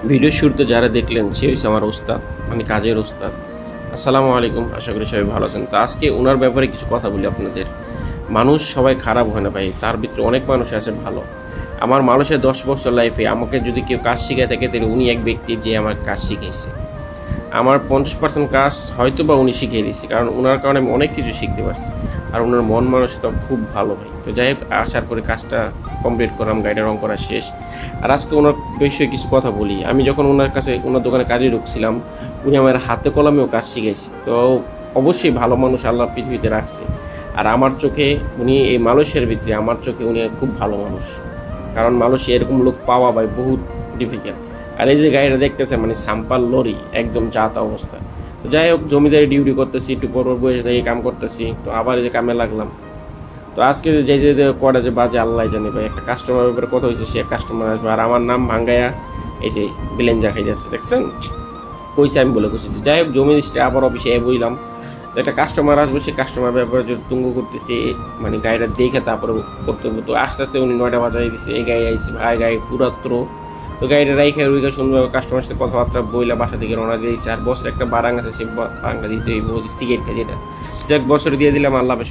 Video শুরুতে যারা দেখলেন সে হচ্ছে আমার ওস্তাদ, মানে কাজের ওস্তাদ। আসসালামু আলাইকুম, আশা করি সবাই ভালো আছেন। তো আজকে ওনার ব্যাপারে কিছু কথা বলি আপনাদের। মানুষ সবাই খারাপ হয় না ভাই, তার ভিতরে অনেক মানুষ আছে ভালো। আমার মানুষের 10 বছর লাইফে আমাকে যদি কেউ কাজ শিখায় থাকে তাহলে উনি এক ব্যক্তি যে আমার কাজ শিখেছে। আমার 50% কাজ হয়তো বা উনি শিখিয়ে দিচ্ছে, কারণ ওনার কারণে আমি অনেক কিছু শিখতে পারছি। আর ওনার মন মানসিকতা খুব ভালো ভাই। তো যাই হোক, আসার পরে কাজটা কমপ্লিট করলাম, গাড়িটা রং করা শেষ। আর আজকে ওনার বিষয়ে কিছু কথা বলি। আমি যখন ওনার কাছে ওনার দোকানে কাজে ঢুকছিলাম, উনি আমার হাতে কলমেও কাজ শিখেছে। তো অবশ্যই ভালো মানুষ আল্লাহ পৃথিবীতে রাখছে। আর আমার চোখে উনি এই মানুষের ভিতরে, আমার চোখে উনি খুব ভালো মানুষ। কারণ মানুষ এরকম লোক পাওয়া ভাই বহুত ডিফিকাল্ট। আর এই যে গাড়িটা দেখতেছে, মানে সাম্পাল লরি, একদম জাত অবস্থা। তো যাই হোক, জমিদারি ডিউটি করতেছি, একটু পর বসে থেকে কাম করতেছি, তো আবার এই যে কামে লাগলাম। তো আজকে যে যে যে করে যে বাজে আল্লাহ জানে ভাই, একটা কাস্টমার ব্যাপারে কথা হয়েছে, সে কাস্টমার আসবে আর আমার নাম ভাঙ্গায়া এই যে বিলেঞ্জা খাই যাচ্ছে, দেখছেন? কইছে আমি বলে কইছি। যাই হোক, জমি আবার অফিসে বইলাম। তো একটা কাস্টমার আসবে, সেই কাস্টমার ব্যাপারে যদি তুঙ্গ করতেছি, মানে গাড়িটা দেখে তারপরে করতে হবে। তো আস্তে আস্তে উনি 9টা বাজাই দিচ্ছে, এই গাড়ি আইসি ভাই, গাড়ি পুরাত্র। তো গাড়িটা রাইখে রুইখে সুন্দরভাবে কাস্টমার সাথে কথাবার্তা বইলা বাসা থেকে রওনা দিয়েছে। আর বছর একটা বারাং আছে, সে বারাংটা দিতে হইব, সিগারেট খাই যেটা। যাক, বছর দিয়ে দিলাম, আল্লাহ হাফেজ।